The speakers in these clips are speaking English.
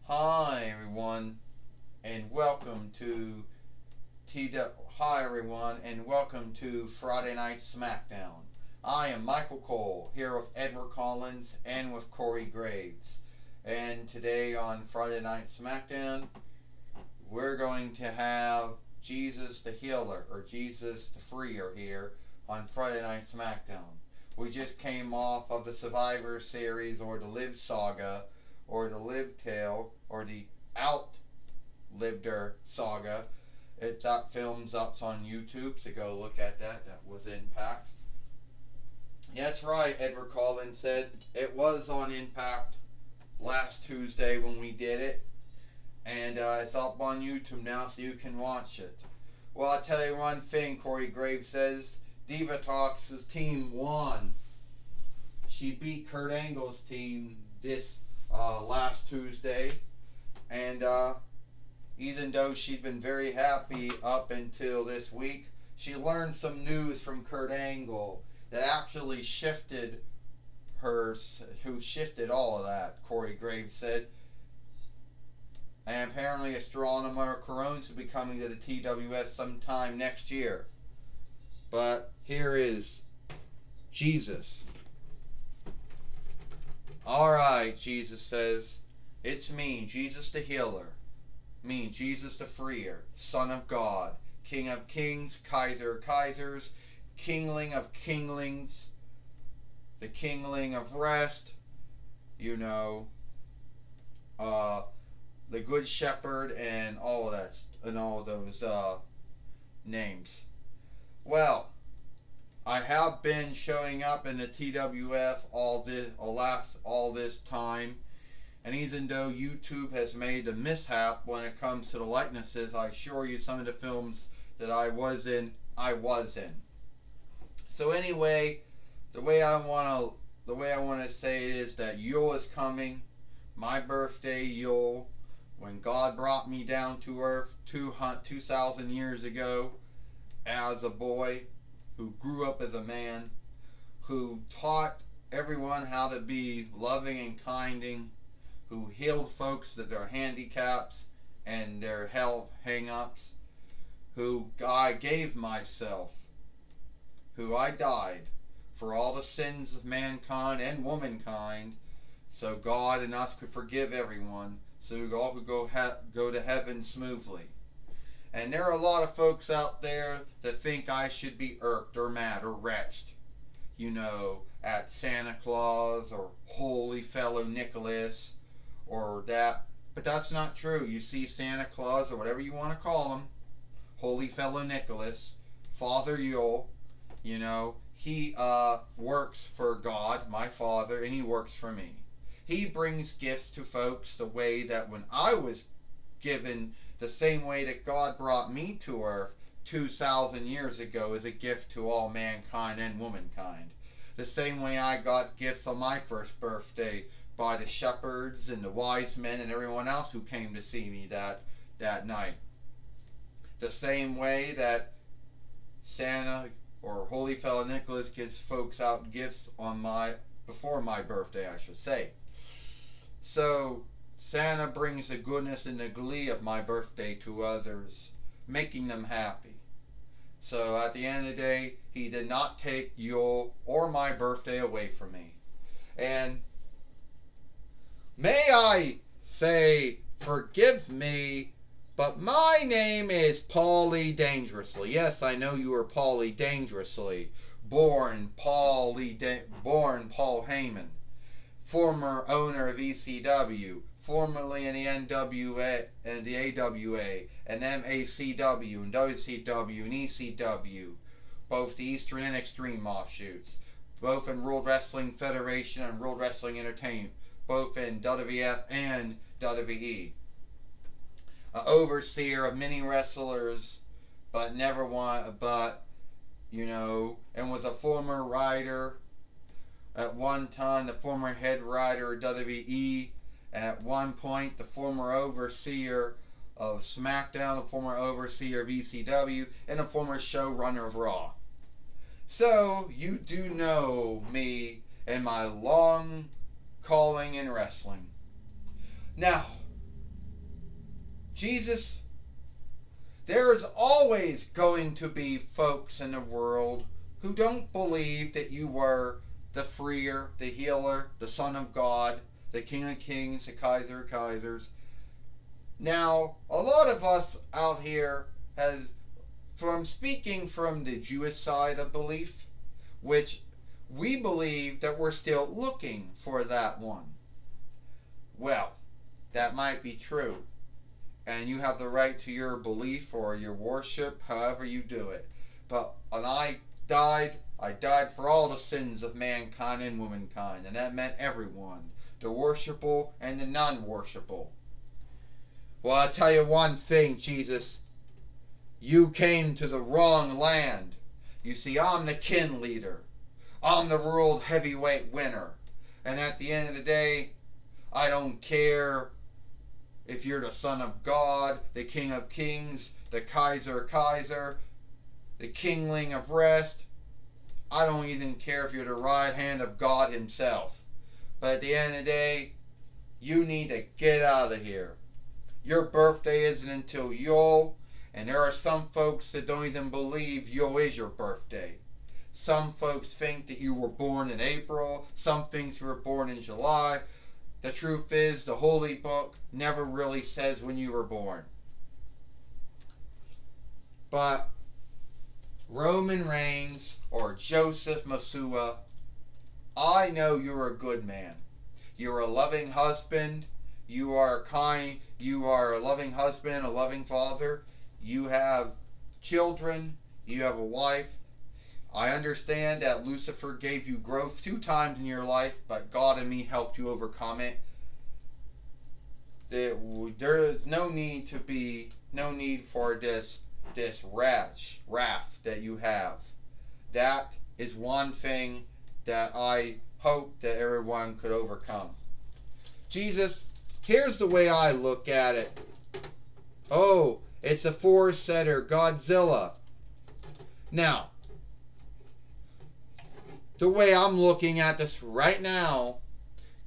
Hi everyone, and welcome to Hi everyone, and welcome to Friday Night Smackdown. I am Michael Cole, here with Edward Collins and with Corey Graves. And today on Friday Night Smackdown, we're going to have Jesus the Healer, or Jesus the Freer here on Friday Night Smackdown. We just came off of the Survivor Series, or the Live Saga, or the Live Tale, or the Outliveder Saga. That film's up on YouTube, so go look at that. That was Impact. Yeah, that's right, Edward Collins said. It was on Impact last Tuesday when we did it. And it's up on YouTube now, so you can watch it. Well, I'll tell you one thing, Corey Graves says. Diva Talks' team won. She beat Kurt Angle's team this last Tuesday. And even though she'd been very happy up until this week, she learned some news from Kurt Angle that actually shifted who shifted all of that, Corey Graves said. And apparently astronomer Carones will be coming to the TWS sometime next year. But here is Jesus. Alright, Jesus says, it's me, Jesus the Healer. Me, Jesus the Freer, Son of God, King of Kings, Kaiser of Kaisers, Kingling of Kinglings, the Kingling of Rest, you know, the Good Shepherd, and all of that, and all of those names. Well, I have been showing up in the TWF all this time, and even though YouTube has made a mishap when it comes to the likenesses, I assure you some of the films that I was in. So anyway, the way I want to say it is that Yule is coming, my birthday Yule, when God brought me down to earth 2,000 years ago as a boy who grew up as a man, who taught everyone how to be loving and kinding, who healed folks of their handicaps and their health hang-ups, who I gave myself, who I died for all the sins of mankind and womankind, so God and us could forgive everyone, so we all could go to heaven smoothly. And there are a lot of folks out there that think I should be irked or mad or wretched, you know, at Santa Claus or Holy Fellow Nicholas or that. But that's not true. You see, Santa Claus, or whatever you want to call him, Holy Fellow Nicholas, Father Yule, you know, he works for God, my Father, and he works for me. He brings gifts to folks the way that when I was given, the same way that God brought me to earth 2,000 years ago as a gift to all mankind and womankind. The same way I got gifts on my first birthday by the shepherds and the wise men and everyone else who came to see me that night. The same way that Santa or Holy Fellow Nicholas gives folks out gifts on before my birthday, I should say. So Santa brings the goodness and the glee of my birthday to others, making them happy. So at the end of the day, he did not take Yule or my birthday away from me. And may I say, forgive me, but my name is Paulie Dangerously. Yes, I know you were Paulie Dangerously. Born Paul Heyman, former owner of ECW, formerly in the NWA and the AWA, and MACW and WCW and ECW, both the Eastern and Extreme offshoots, both in World Wrestling Federation and World Wrestling Entertainment, both in WWF and WWE. An overseer of many wrestlers, but you know, and was a former writer. At one time, the former head writer of WWE, and at one point, the former overseer of Smackdown, the former overseer of ECW, and the former showrunner of Raw. So, you do know me in my long calling in wrestling. Now, Jesus, there's always going to be folks in the world who don't believe that you were the freer, the healer, the Son of God, the King of Kings, the Kaiser of Kaisers. Now, a lot of us out here has, from speaking from the Jewish side of belief, which we believe that we're still looking for that one. Well, that might be true. And you have the right to your belief or your worship, however you do it. But when I died for all the sins of mankind and womankind. And that meant everyone. The worshipable and the non-worshipable. Well, I'll tell you one thing, Jesus. You came to the wrong land. You see, I'm the kin leader. I'm the world heavyweight winner. And at the end of the day, I don't care if you're the Son of God, the King of Kings, the Kaiser, the Kingling of Rest. I don't even care if you're the right hand of God himself. But at the end of the day, you need to get out of here. Your birthday isn't until Yule, and there are some folks that don't even believe Yule is your birthday. Some folks think that you were born in April, some think you were born in July. The truth is, the Holy Book never really says when you were born. But Roman Reigns or Joseph Masua, I know you're a good man. You're a loving husband. You are kind. You are a loving husband, a loving father. You have children. You have a wife. I understand that Lucifer gave you growth 2 times in your life, but God and me helped you overcome it. There is no need for this wrath that you have. That is one thing that I hope that everyone could overcome. Jesus, here's the way I look at it. Oh, it's a 4-setter Godzilla. Now, the way I'm looking at this right now,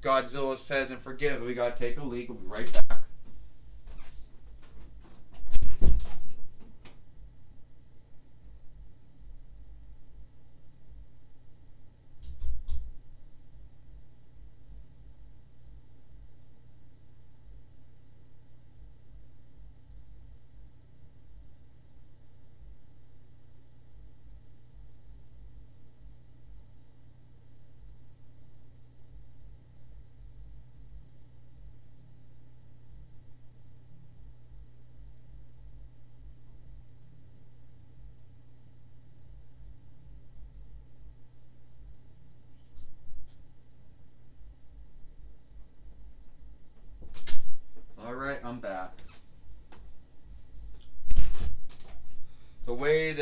Godzilla says, and forgive, we gotta take a leak, we'll be right back. Alright, I'm back. The way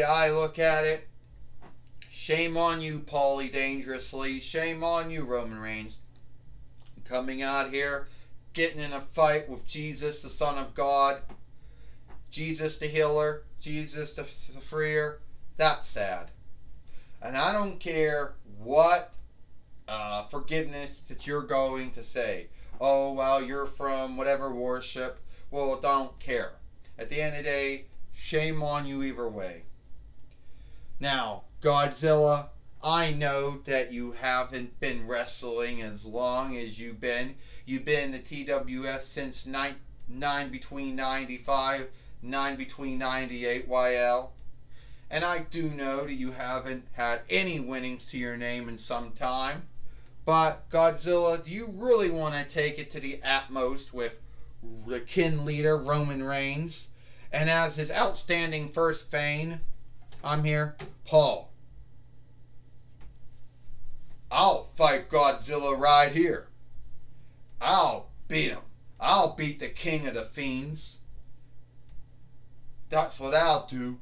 I look at it, shame on you, Paulie Dangerously. Shame on you, Roman Reigns. Coming out here, getting in a fight with Jesus, the Son of God. Jesus the healer. Jesus the freer. That's sad. And I don't care what forgiveness that you're going to say. Oh, well, you're from whatever worship. Well, don't care. At the end of the day, shame on you either way. Now, Godzilla, I know that you haven't been wrestling as long as you've been. You've been in the TWF since 9 between 95, 9 between 98 YL. And I do know that you haven't had any winnings to your name in some time. But, Godzilla, do you really want to take it to the utmost with the kin leader, Roman Reigns? And as his outstanding first feign, I'm here, Paul. I'll fight Godzilla right here. I'll beat him. I'll beat the king of the fiends. That's what I'll do.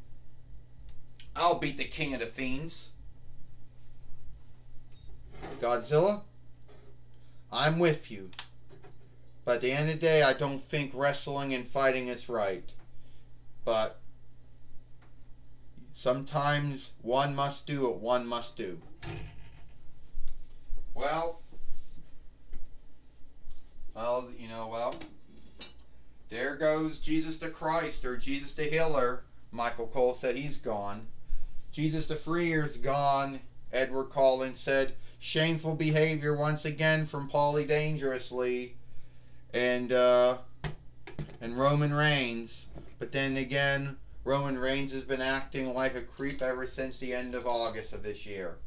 I'll beat the king of the fiends. Godzilla, I'm with you. But at the end of the day, I don't think wrestling and fighting is right. But Sometimes one must do what one must do. Well, there goes Jesus the Christ, or Jesus the Healer. Michael Cole said he's gone. Jesus the Freer's gone. Edward Collins said, shameful behavior once again from Paulie Dangerously and Roman Reigns. But then again, Roman Reigns has been acting like a creep ever since the end of August of this year.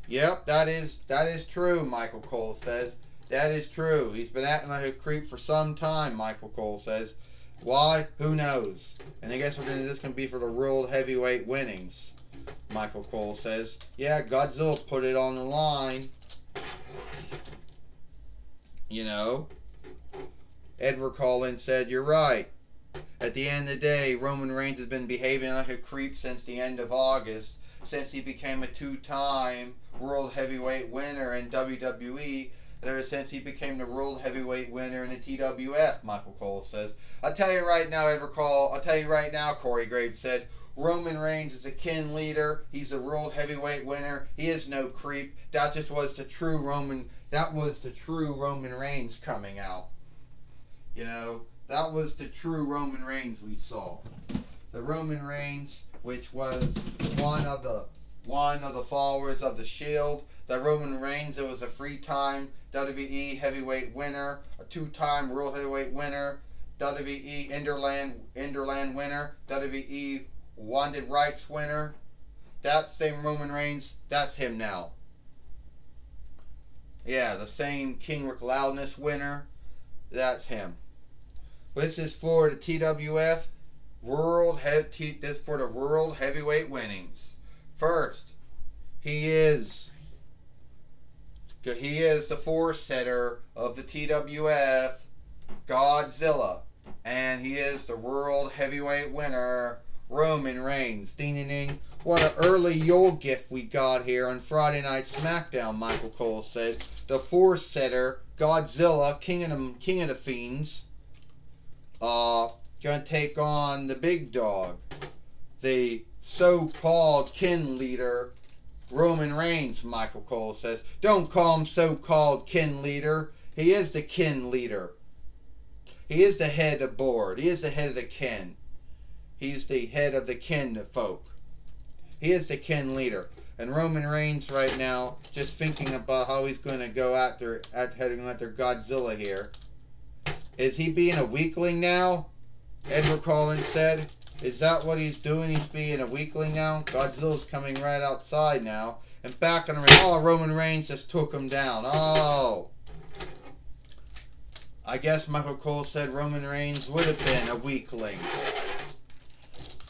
Yep, that is true, Michael Cole says. That is true. He's been acting like a creep for some time, Michael Cole says. Why? Who knows? And I guess this can be for the World Heavyweight winnings, Michael Cole says. Yeah, Godzilla put it on the line. You know. Edward Collins said, you're right. At the end of the day, Roman Reigns has been behaving like a creep since the end of August, since he became a two-time World Heavyweight winner in WWE, and ever since he became the World Heavyweight winner in the TWF, Michael Cole says. I'll tell you right now, Corey Graves said, Roman Reigns is a kin leader. He's a World Heavyweight winner. He is no creep. That was the true Roman Reigns coming out. You know, that was the true Roman Reigns we saw. The Roman Reigns, which was one of the followers of the Shield. The Roman Reigns, it was a three-time WWE Heavyweight winner, a two-time World Heavyweight winner, WWE Interland winner, WWE Wanted Rights winner. That same Roman Reigns, that's him now. Yeah, the same King Rick Loudness winner, that's him. This is for the TWF this for the World Heavyweight winnings. First, he is the force setter of the TWF, Godzilla, and he is the World Heavyweight winner, Roman Reigns. Ding ding ding. What an early Yule gift we got here on Friday Night Smackdown, Michael Cole said. The force setter, Godzilla, King of the Fiends, gonna take on the big dog, the so-called kin leader, Roman Reigns, Michael Cole says. Don't call him so-called kin leader. He is the kin leader. He is the head of the board. He is the head of the kin. He's the head of the kin folk. He is the kin leader. And Roman Reigns right now, just thinking about how he's going to go after Godzilla here. Is he being a weakling now? Edward Collins said. Is that what he's doing? He's being a weakling now? Godzilla's coming right outside now. And back on the ring. Oh, Roman Reigns just took him down. Oh. I guess Michael Cole said Roman Reigns would have been a weakling.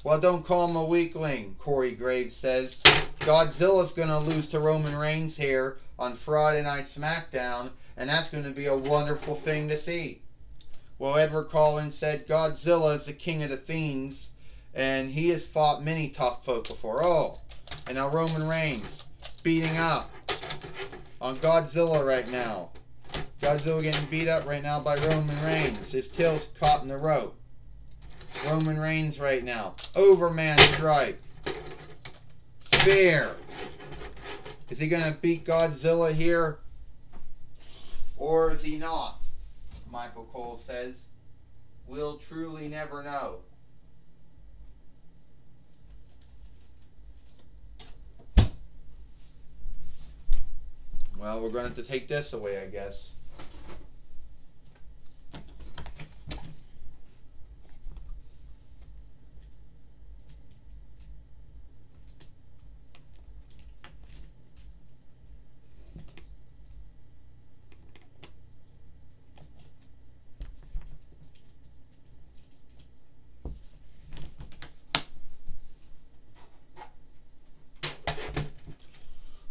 Well, don't call him a weakling, Corey Graves says. Godzilla's going to lose to Roman Reigns here on Friday Night Smackdown. And that's going to be a wonderful thing to see. Well, Edward Collins said Godzilla is the king of the fiends. And he has fought many tough folk before. Oh, and now Roman Reigns beating up on Godzilla right now. Godzilla getting beat up right now by Roman Reigns. His tail's caught in the rope. Roman Reigns right now. Overman strike. Spear. Is he going to beat Godzilla here? Or is he not? Michael Cole says. We'll truly never know. Well, we're going to have to take this away, I guess.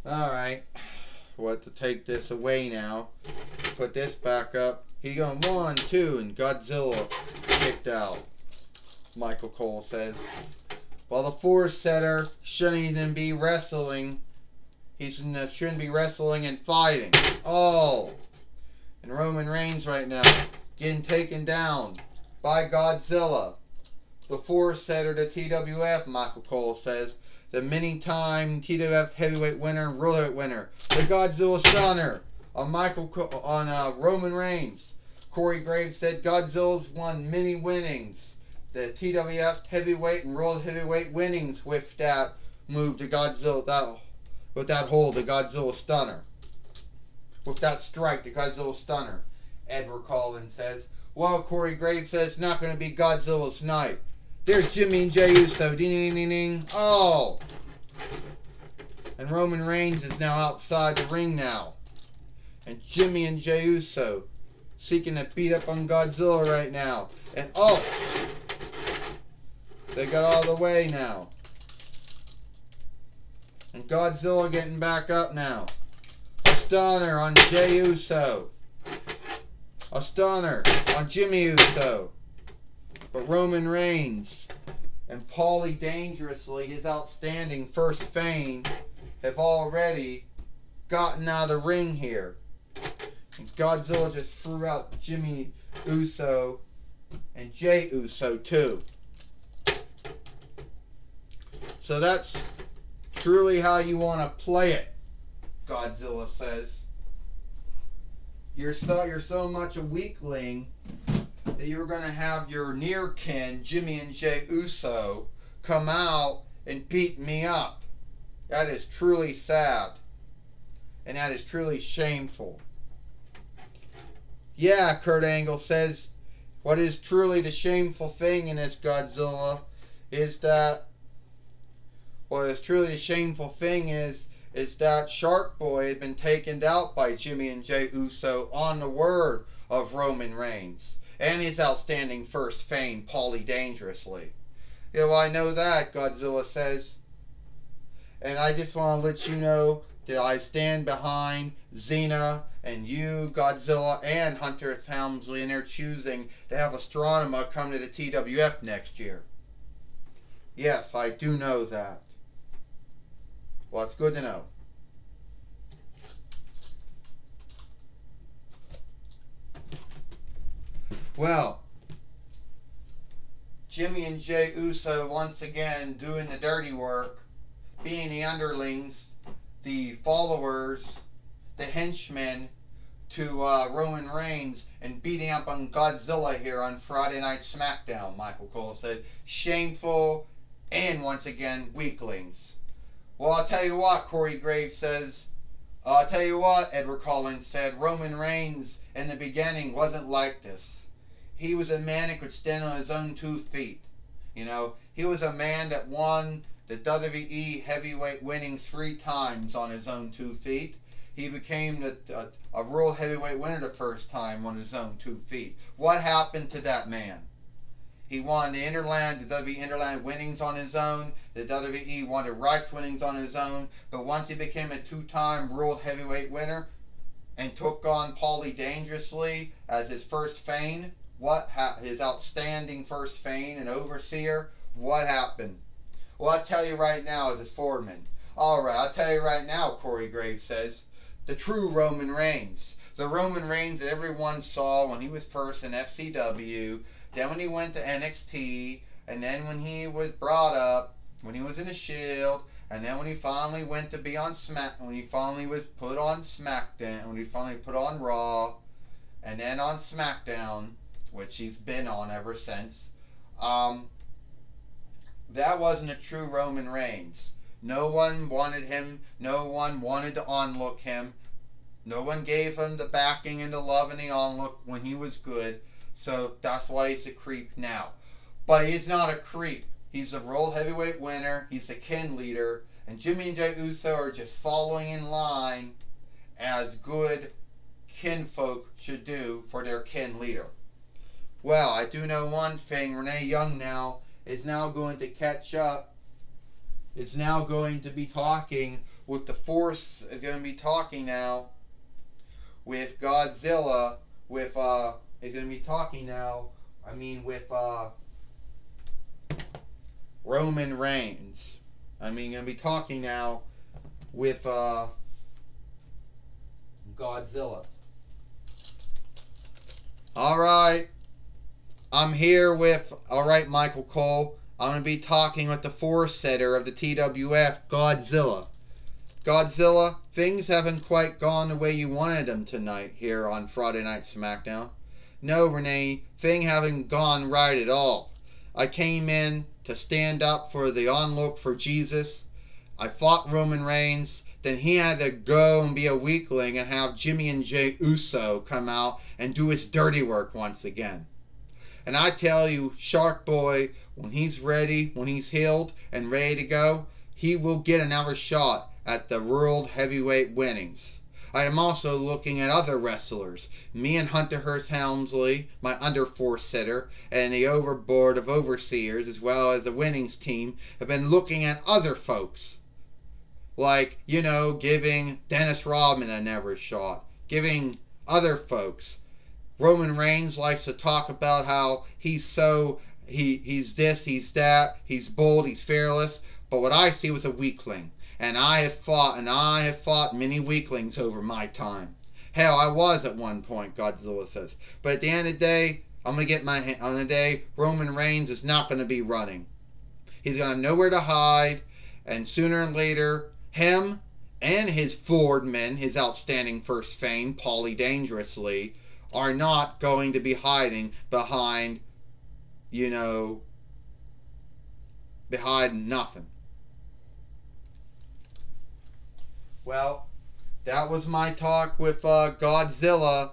Alright. We'll have to take this away now. Put this back up. He going 1, 2, and Godzilla kicked out. Michael Cole says. Well, the force setter shouldn't even be wrestling. He shouldn't be wrestling and fighting. Oh! And Roman Reigns right now getting taken down by Godzilla. the Force Setter to TWF, Michael Cole says. The many-time TWF heavyweight winner and world heavyweight winner. The Godzilla Stunner on Roman Reigns. Corey Graves said Godzilla's won many winnings. The TWF heavyweight and world heavyweight winnings with that move to Godzilla, with that hold, the Godzilla Stunner. With that strike, the Godzilla Stunner. Edward Collins says, well, Corey Graves says it's not going to be Godzilla's night. There's Jimmy and Jey Uso. Ding, ding, ding, ding. Oh! And Roman Reigns is now outside the ring now. And Jimmy and Jey Uso seeking to beat up on Godzilla right now. And oh! They got all the way now. And Godzilla getting back up now. A stunner on Jey Uso. A stunner on Jimmy Uso. But Roman Reigns and Paulie Dangerously, his outstanding first feint, have already gotten out of the ring here. And Godzilla just threw out Jimmy Uso and Jey Uso too. So that's truly how you want to play it, Godzilla says. You're so much a weakling that you were going to have your near kin, Jimmy and Jey Uso, come out and beat me up. That is truly sad. And that is truly shameful. Yeah, Kurt Angle says, what is truly the shameful thing in this Godzilla is that, what is truly the shameful thing is that Shark Boy had been taken out by Jimmy and Jey Uso on the word of Roman Reigns. And his outstanding first feint, Paulie Dangerously. Yeah, well, I know that, Godzilla says. And I just want to let you know that I stand behind Xena and you, Godzilla, and Hunter S. Helmsley, and they're choosing to have Astronema come to the TWF next year. Yes, I do know that. Well, it's good to know. Well, Jimmy and Jey Uso once again doing the dirty work, being the underlings, the followers, the henchmen to Roman Reigns, and beating up on Godzilla here on Friday Night Smackdown, Michael Cole said. Shameful and once again weaklings. Well, I'll tell you what, Corey Graves says. I'll tell you what, Edward Collins said. Roman Reigns in the beginning wasn't like this. He was a man that could stand on his own 2 feet. You know, he was a man that won the WWE heavyweight winnings 3 times on his own 2 feet. He became a world heavyweight winner the first time on his own 2 feet. What happened to that man? He won the WWE Interland winnings on his own. The WWE won the Rights winnings on his own. But once he became a 2-time world heavyweight winner and took on Paulie Dangerously as his first feint, his outstanding first feint and overseer, what happened? Well, I'll tell you right now as his foreman. Alright, I'll tell you right now, Corey Graves says. The true Roman Reigns. The Roman Reigns that everyone saw when he was first in FCW, then when he went to NXT, and then when he was brought up, when he was in the Shield, and then when he finally went to be on when he finally was put on SmackDown, when he finally put on Raw, and then on SmackDown, which he's been on ever since, that wasn't a true Roman Reigns. No one wanted him. No one wanted to onlook him. No one gave him the backing and the love and the onlook when he was good. So that's why he's a creep now. But he's not a creep. He's a world heavyweight winner. He's a kin leader. And Jimmy and Jey Uso are just following in line as good kinfolk should do for their kin leader. Well, I do know one thing. Renee Young now is now going to catch up. It's now going to be talking with the Force. Is going to be talking now with Godzilla. Is going to be talking now. With Roman Reigns. Going to be talking now with Godzilla. All right. I'm here with, alright, Michael Cole. I'm going to be talking with the four-setter of the TWF, Godzilla. Godzilla, things haven't quite gone the way you wanted them tonight here on Friday Night Smackdown. No, Renee, things haven't gone right at all. I came in to stand up for the onlook for Jesus. I fought Roman Reigns. Then he had to go and be a weakling and have Jimmy and Jey Uso come out and do his dirty work once again. And I tell you, Shark Boy, when he's ready, when he's healed and ready to go, he will get another shot at the World Heavyweight winnings. I am also looking at other wrestlers. Me and Hunter Hearst Helmsley, my under four-setter, and the overboard of overseers, as well as the winnings team, have been looking at other folks. Like, giving Dennis Rodman another shot. Giving other folks. Roman Reigns likes to talk about how he's this, he's that, he's bold, he's fearless. But what I see was a weakling. And I have fought many weaklings over my time. Hell, I was at one point, Godzilla says. But at the end of the day, I'm going to get my hand on the day. Roman Reigns is not going to be running. He's going to have nowhere to hide. And sooner or later, him and his Ford men, his outstanding first fame, Paulie Dangerously, are not going to be hiding behind, behind nothing. Well, that was my talk with Godzilla,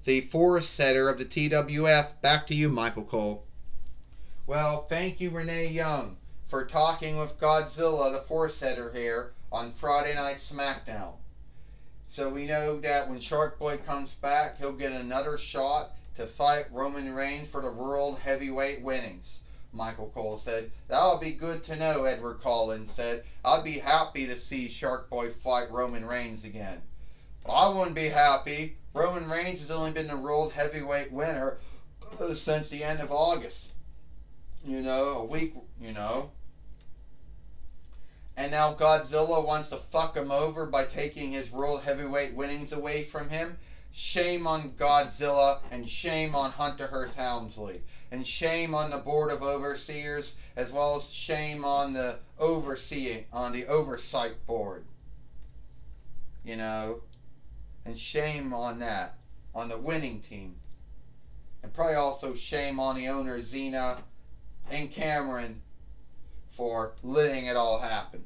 the four-setter of the TWF. Back to you, Michael Cole. Well, thank you, Renee Young, for talking with Godzilla, the four-setter here on Friday Night Smackdown. So we know that when Shark Boy comes back, he'll get another shot to fight Roman Reigns for the World Heavyweight winnings. Michael Cole said. That'll be good to know, Edward Collins said. I'd be happy to see Shark Boy fight Roman Reigns again. But I wouldn't be happy. Roman Reigns has only been the World Heavyweight winner since the end of August. A week, And now Godzilla wants to fuck him over by taking his World Heavyweight winnings away from him. Shame on Godzilla, and shame on Hunter Hearst Helmsley, and shame on the Board of Overseers, as well as shame on the oversight board. And shame on that, on the winning team. And probably also shame on the owner, Xena and Cameron, for letting it all happen.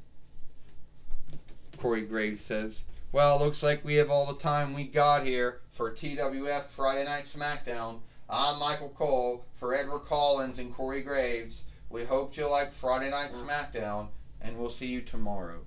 Corey Graves says, well, looks like we have all the time we got here for TWF Friday Night Smackdown. I'm Michael Cole for Edward Collins and Corey Graves. We hope you like Friday Night Smackdown, and we'll see you tomorrow.